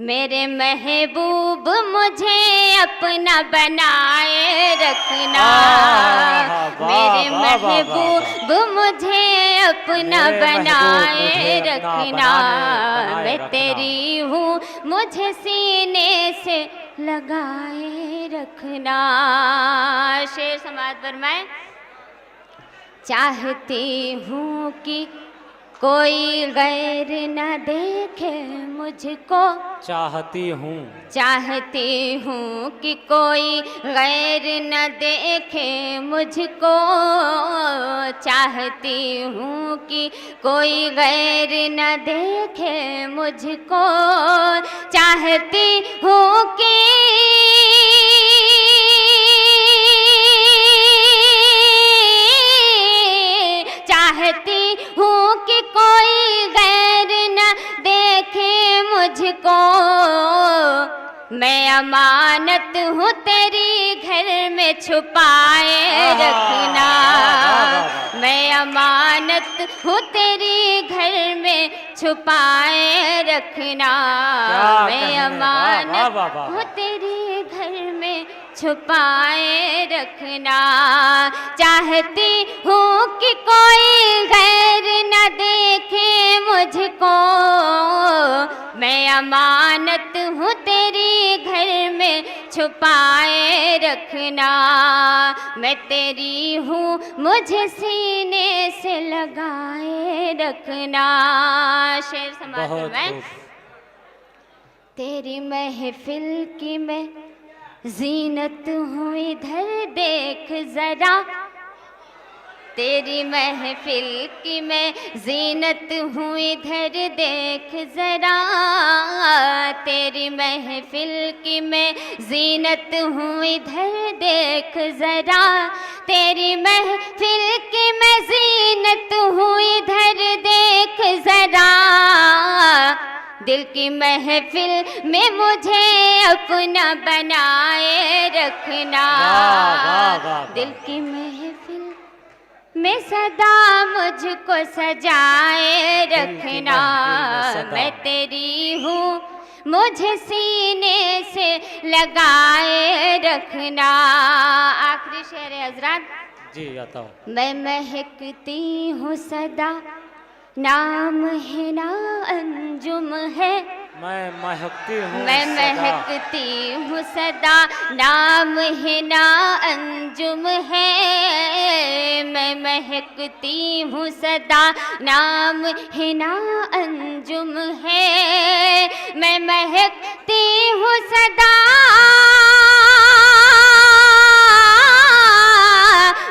मेरे महबूब मुझे अपना बनाए रखना, मेरे महबूब मुझे अपना बनाए रखना, मैं तेरी हूँ मुझे सीने से लगाए रखना। शेर समाज फरमाए। चाहती हूँ कि कोई गैर न देखे मुझको, चाहती हूँ कि कोई गैर न देखे मुझको, चाहती हूँ कि कोई गैर न देखे मुझको, चाहती हूँ कि मुझको, मैं अमानत हूँ तेरी घर में छुपाए रखना, मैं अमानत हूँ तेरी घर में छुपाए रखना, मैं अमानत हूँ तेरी घर में छुपाए रखना, चाहती हूँ कि कोई गैर न देखे मुझको, मैं अमानत हूँ तेरी घर में छुपाए रखना, मैं तेरी हूँ मुझे सीने से लगाए रखना। शेर समाज में। तेरी महफिल की मैं जीनत हूँ इधर देख जरा, तेरी महफिल की मैं जीनत हूँ इधर देख जरा, तेरी महफिल की मैं जीनत हूँ इधर देख जरा, तेरी महफिल की मैं जीनत हूँ इधर देख जरा, दिल की महफिल में मुझे अपना बनाए रखना, दिल की महफिल मैं सदा मुझको सजाए रखना, मैं तेरी हूँ मुझे सीने से लगाए रखना। आखिरी शेर है हजरत जी, आता हूँ। मैं महकती हूँ सदा, नाम है ना अंजुम है, मैं महकती हूँ, मैं महकती हूँ सदा, नाम है ना अंजुम है, मैं महकती हूँ सदा, नाम है ना अंजुम है, मैं महकती हूँ सदा,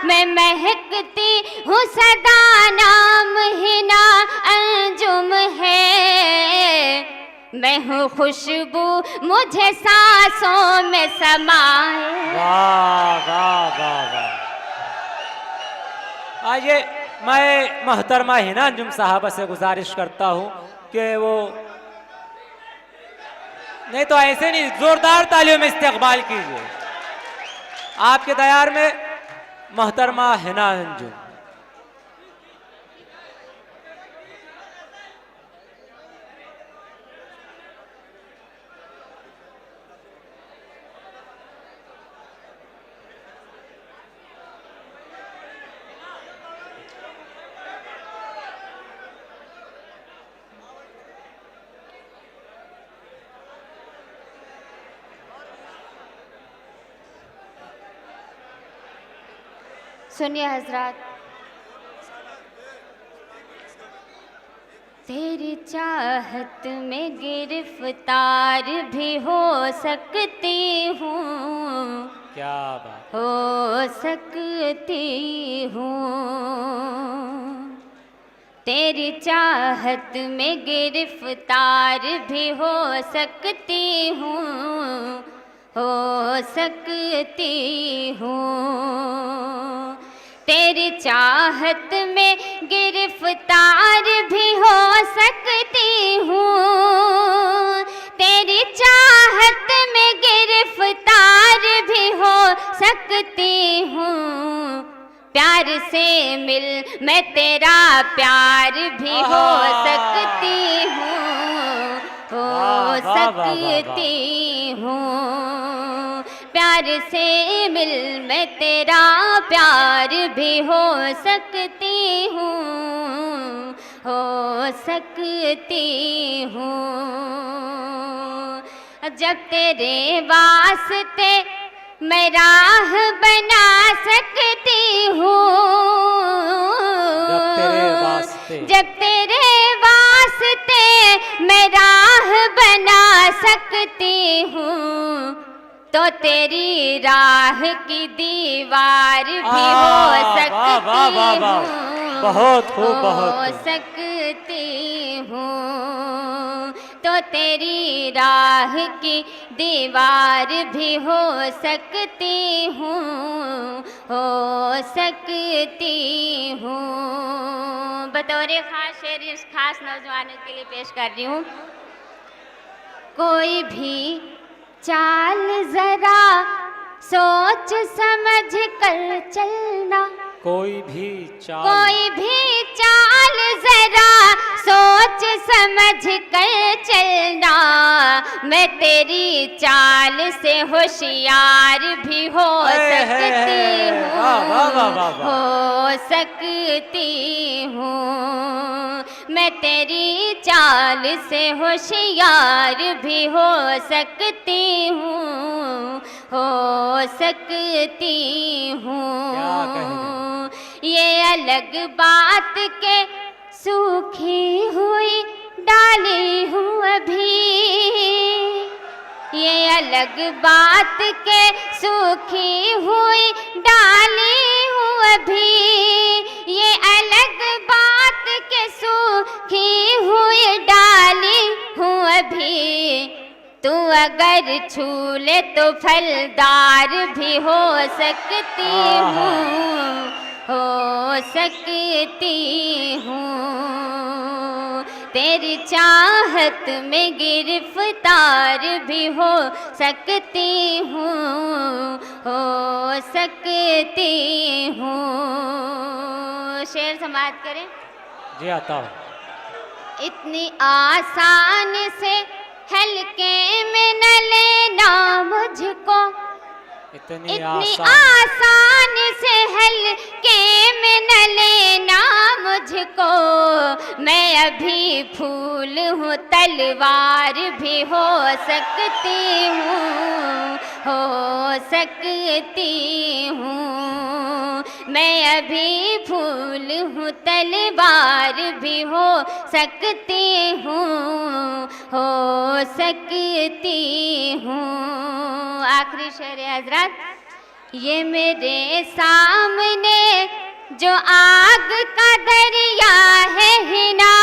मैं महकती हूँ सदा, नाम है ना अंजुम है, मैं हूँ खुशबू मुझे सांसों में समाए। वाह वाह वाह वाह। आइए, मैं मोहतरमा हिना अंजुम साहबा से गुजारिश करता हूँ कि वो नहीं तो ऐसे नहीं, जोरदार तालियों में इस्तकबाल कीजिए आपके दयार में मोहतरमा हिना अंजुम। सुनिए हजरत, तेरी चाहत में गिरफ्तार भी हो सकती हूँ, क्या बात, हो सकती हूँ, तेरी चाहत में गिरफ्तार भी हो सकती हूँ, हो सकती हूँ, तेरी चाहत में गिरफ्तार भी हो सकती हूँ, तेरी चाहत में गिरफ्तार भी हो सकती हूँ, प्यार से मिल मैं तेरा प्यार भी हो सकती हूँ, हो वाह, वाह, वाह, वाह, सकती हूँ। प्यार से मिल मैं तेरा प्यार भी हो सकती हूँ, हो सकती हूँ। जब तेरे वास्ते मैं राह बना सकती हूँ, जब तेरे वास्ते मैं राह बना सकती हूँ, तो तेरी राह की दीवार भी हो सकती हूँ, बहुत खूब, हो बहुत खूब। सकती हूँ। तो तेरी राह की दीवार भी हो सकती हूँ, हो सकती हूँ। बतौर खास शेर इस खास नौजवानों के लिए पेश कर रही हूँ। कोई भी चाल जरा सोच समझ कर चलना, कोई भी चाल, कोई भी चाल जरा सोच समझ कर चलना। मैं तेरी चाल से होशियार भी हो सकती हूँ, हो सकती हूँ। मैं तेरी चाल से होशियार भी हो सकती हूँ, हो सकती हूँ। क्या कहें? ये अलग बात के सूखी हुई डाली हूँ अभी, ये अलग बात के सूखी हुई डाली हूँ अभी, ये अलग बात के सूखी हुई डाली हूँ अभी। तू अगर छू ले तो फलदार भी हो सकती हूँ, हो सकती हूँ। तेरी चाहत में गिरफ्तार भी हो सकती हूँ, हो सकती हूँ। शेर समाप्त करें जी आता हूँ। इतनी आसान से हल्के में न लेना मुझको, इतनी आसान से हल्के में न लेना मुझको। मैं अभी फूल हूँ तलवार भी हो सकती हूँ, हो सकती हूँ। मैं अभी फूल हूँ तलवार भी हो सकती हूँ, हो सकती हूँ। आखिरी शेर हजरत, ये मेरे सामने जो आग का दरिया है हिना,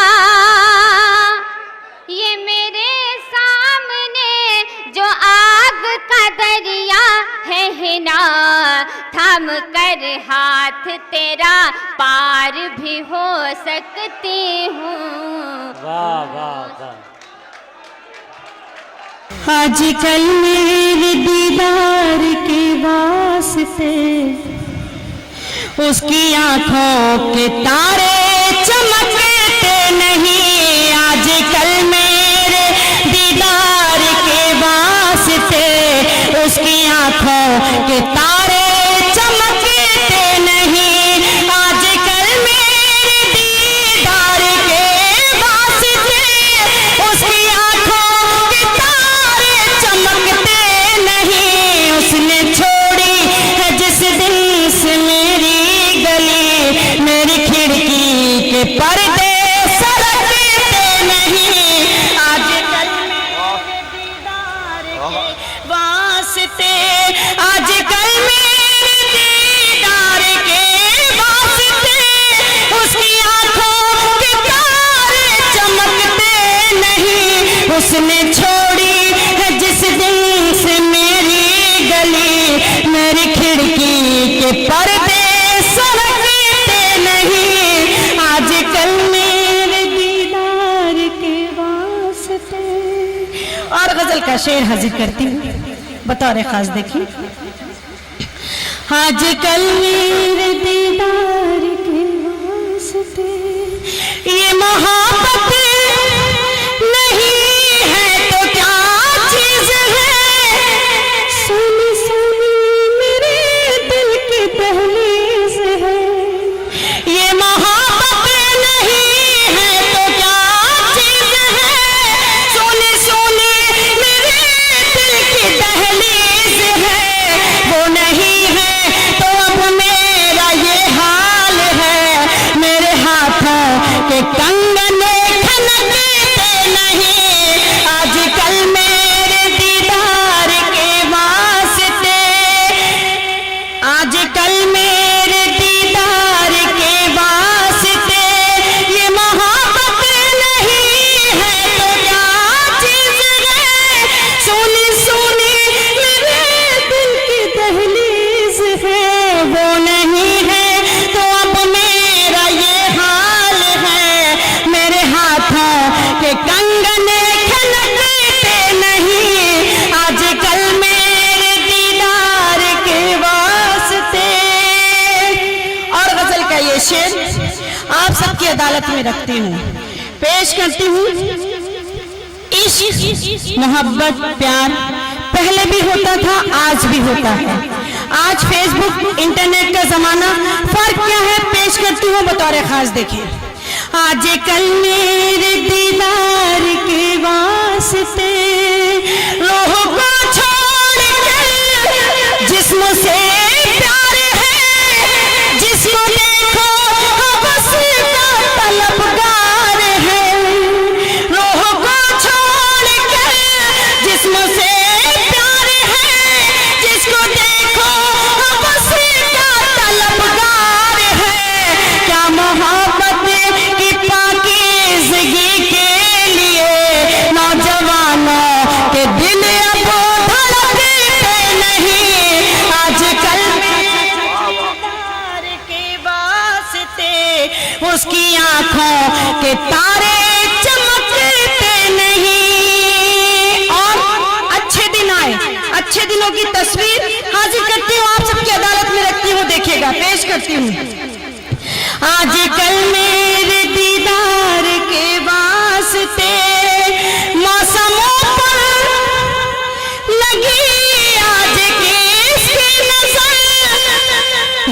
ये मेरे सामने जो आग का दरिया है हिना। थाम कर हाथ तेरा पार भी हो सकती हूँ। वाह वाह वाह। आजकल मेरे दीदार के वास्ते उसकी आंखों के तारे चमकते नहीं। आजकल मेरे दीदार के वास्ते उसकी आंखों के तारे चमकते नहीं। आजकल मेरे दीदार के वास्ते उसकी आंखों के तारे चमकते नहीं। उसने छोड़ी है जिस दिन से मेरी गली, मेरी खिड़की के पर्दे सरकते नहीं। आजकल मेरे दीदार के वास्ते, आजकल मेरे दीदार के वास्ते उसकी आंखों के तारे चमकते नहीं। उसने छोड़ी है जिस दिन से मेरी गली, मेरी खिड़की के पर्दे सरकते नहीं। आजकल मेरे दीदार के वास्ते। और गजल का शेर हाजिर करती हूँ बतौर खास, देखिए। आजकल मेरे दीदार के वास्ते ये मोहब्बत नहीं है अदालत में रखती हूँ, पेश करती हूँ। इश्क, मोहब्बत, प्यार पहले भी होता था, आज भी होता है। आज फेसबुक, इंटरनेट का जमाना, फर्क क्या है पेश करती हूँ बतौर खास। देखिए, आज कल मेरे दीदार के वास्ते रूह को छोड़ कर जिस्म से प्यार है, जिसको देखो हवस का तलबगार है। रूह को छोड़ कर जिस्म से प्यार है, जिसको देखो हवस का तलबगार है। क्या मोहब्बत की पाकीज़गी के लिए नौजवानों के दिल अब धड़कते नहीं। आजकल के वास्ते उसकी आंखों के तारे चमकते नहीं। और अच्छे दिन आए, अच्छे दिनों की तस्वीर हाजिर करती हूँ, आप सबकी अदालत में रखती हूँ, देखिएगा, पेश करती हूँ। आजकल मेरे दीदार के वास्ते मौसमों पर लगी आज किसकी नजर।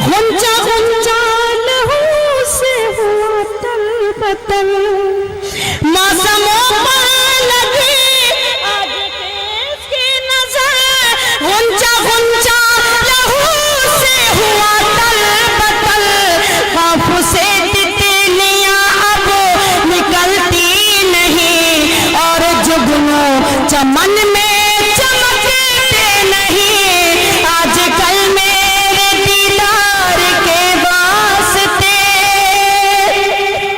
गुंजा गुंजा लहू से हुआ तलबतल, मौसमों पर लगी आज किसकी नजर। गुंजा गुंजा लहू से हुआ तलबतल, खौफ से तितलियां अब निकलती नहीं, और जुगनू चमन में चमकते नहीं। आजकल मेरे दीदार के वास्ते।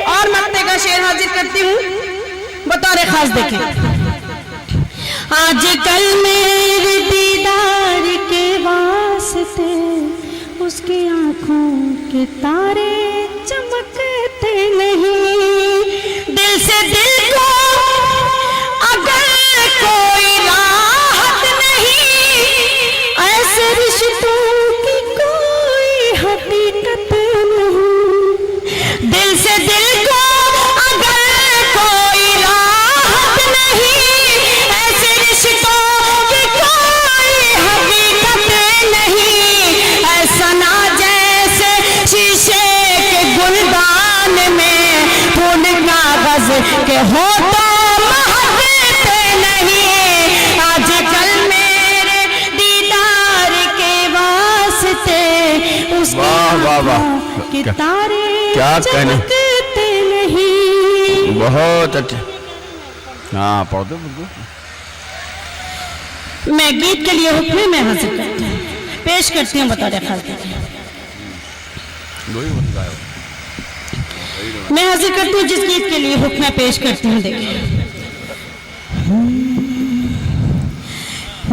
और मक्ते का शेर हाजिर करती हूँ बतौर खास। देखें, आजकल मेरे दीदार के वास्ते उसकी आंखों के तारे चमकते नहीं। दिल से दिल को अगर कोई राहत नहीं, ऐसे रिश्तों की कोई हकीकत नहीं। दिल से दिल को अगर कोई राहत नहीं, ऐसे रिश्तों की कोई हकीकत नहीं। ऐसा ना जैसे शीशे के गुलदान में फूल कागज के हो तो महकते नहीं। आजकल मेरे दीदार के वास्ते उसके आंखों के तारे चमकते नहीं। बहुत अच्छे। हाँ, पौधे मैं गीत के लिए हुक्म में हाजिर करती हूँ, पेश करती हूँ बतौर खास। मैं हाजिर करती हूँ जिस गीत के लिए हुक्म में पेश करती हूँ। देखिए,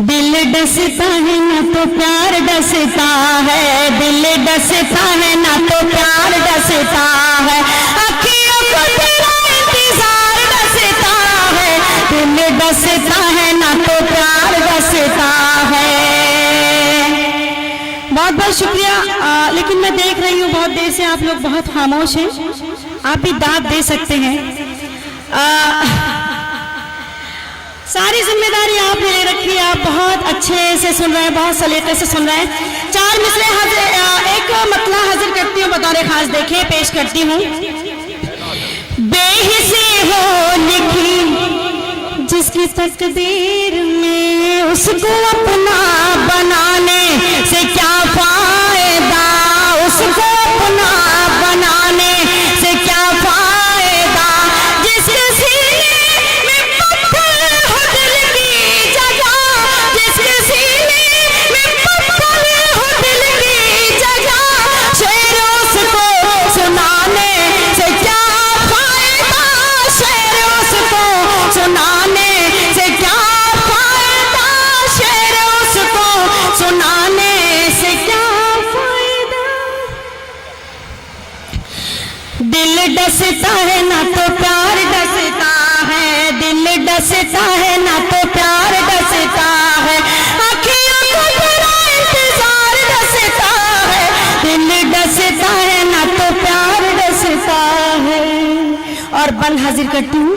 दिल डसता है ना तो प्यार डसता है, दिल डसता है ना तो प्यार डसता है। अखियों को तेरा इंतजार डसता है, दिल डसता है ना तो प्यार डसता है। बहुत बहुत शुक्रिया। लेकिन मैं देख रही हूँ बहुत देर से आप लोग बहुत खामोश हैं, आप भी दाद दे सकते हैं। सारी जिम्मेदारी आपने ले रखी है, आप बहुत अच्छे से सुन रहे हैं, बहुत सलीके से सुन रहे हैं। चार मिसरे एक मतला हाजिर करती हूँ बतौर खास। देखिए, पेश करती हूँ। बेहिसी हो लिखी जिसकी तकदीर में, उसको अपना बनाने से क्या फायदा, उसको अपना बनाने से क्या फायदा। जिसके सीने में पत्थर हो दिल की जगह, जिसके सीने में पत्थर हो दिल की जगह, शेर उसको सुनाने से क्या फायदा, शेर उसको सुनाने से क्या फायदा, शेर उसको सुनाने से क्या फायदा। दिल डसता है ना तो प्यार डसता है, दिल डसता है ना तो प्यार डसता है। अखियों को तेरा इंतजार डसता है, दिल डसता है ना तो प्यार डसता है। हाजिर करती हूँ।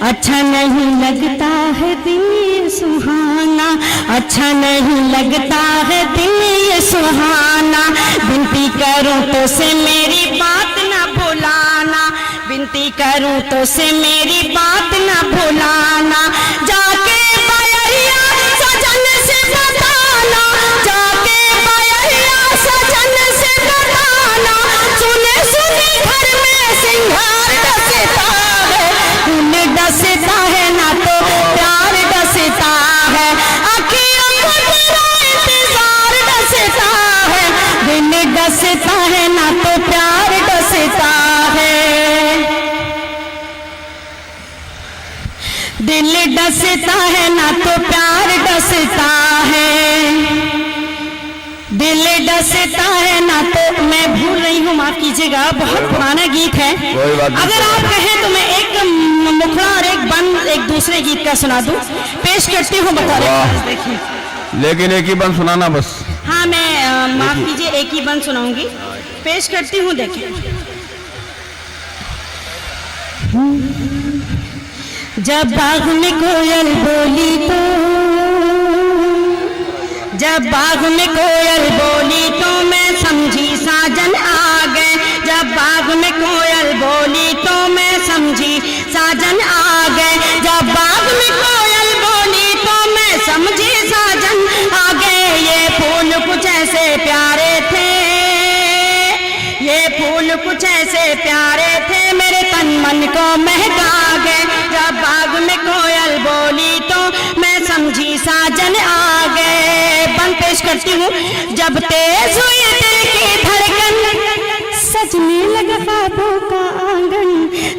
अच्छा नहीं लगता है दिल ये सुहाना, अच्छा नहीं लगता है दिल ये सुहाना, विनती करूँ तो से मेरी बात ना भुलाना, विनती करूँ तो से मेरी बात ना भुलाना, जाके बयरिया सजन से बताना, जाके बयरिया सजन से बताना, सुने सुने घर में सिंगार डसता है, दिल डसता है ना तो प्यार डसता है, अखियों को तेरा इंतजार डसता है, दिल डसता है ना तो प्यार डसता है, दिल डसता है ना तो प्यार डसता है, दिल डसता है ना तो। मैं भूल रही हूँ, माफ कीजिएगा, बहुत पुराना गीत है। कोई बात नहीं। अगर आप कहें तो मैं एक मुखड़ा और एक बंद एक दूसरे गीत का सुना दूं, पेश करती हूँ बता वाह। देखिए। लेकिन एक ही बंद सुनाना बस। हाँ मैं माफ कीजिए एक ही बंद सुनाऊंगी, पेश करती हूँ देखिए। जब बाग में कोयल बोली तो, जब बाग में कोयल बोली तो मैं समझी साजन आ गए, जब बाग में कोयल बोली तो मैं समझी साजन आ गए, जब बाग में कोयल बोली तो मैं समझी साजन आ गए, ये फूल कुछ ऐसे प्यारे थे, ये फूल कुछ ऐसे प्यारे थे, मेरे तन मन को महका गए, जब बाग में कोयल बोली तो मैं समझी साजन आ गए। बंद पेश करती हूँ। जब तेज हुई दिल की धड़कन, सजने लगा ख्वाबों का आंगन,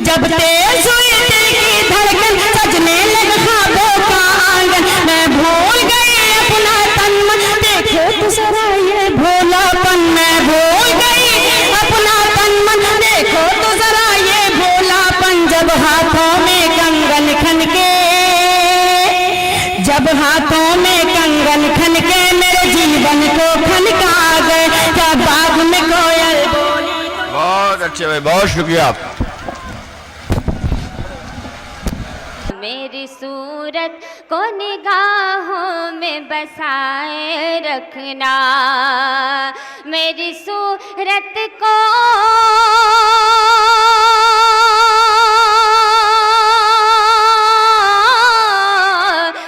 जब तेज हुई दिल की धड़कन, सजने लगा ख्वाबों का आंगन, मैं भूल गई अपना तन मन, देखो तो जरा ये भोलापन, मैं भूल गई अपना तन मन, देखो तो जरा ये भोलापन, जब हाथों में कंगन खनके, जब हाथों में कंगन खनके, मेरे जीवन को खनका गए, क्या बाग में कोयल बोली। बहुत अच्छे भाई, बहुत शुक्रिया। मेरी सूरत को निगाहों में बसाए रखना, मेरी सूरत को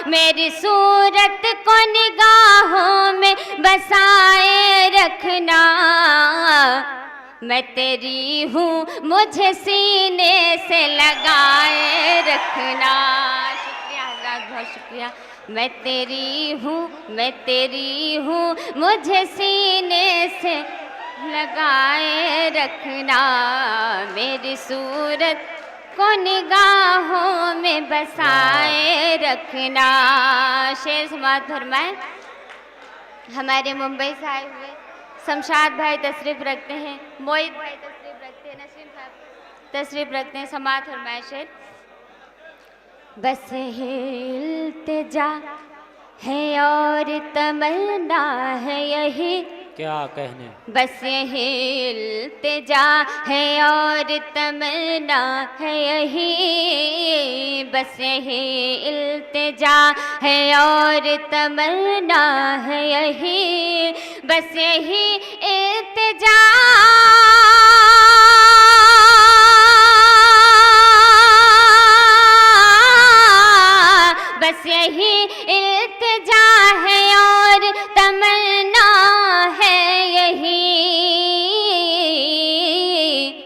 मेरी सूरत को निगाहों में बसाए रखना, मैं तेरी हूँ मुझे सीने से लगाए रखना। शुक्रिया हज़रात, बहुत शुक्रिया। मैं तेरी हूँ मुझे सीने से लगाए रखना, मेरी सूरत को निगाहों में बसाए रखना। शेर समाज फरमाए। हमारे मुंबई से आए हुए शमशाद भाई तशरीफ रखते हैं, मोहित भाई तशरीफ रखते हैं, नसीम साहब तशरीफ रखते हैं। समाज फरमाए शेर। बस इल्तिजा है और तमन्ना है यही, क्या कहने, बस यही इल्तिजा है और तमन्ना है यही, बस यही इल्तिजा है और तमन्ना है यही, बस यही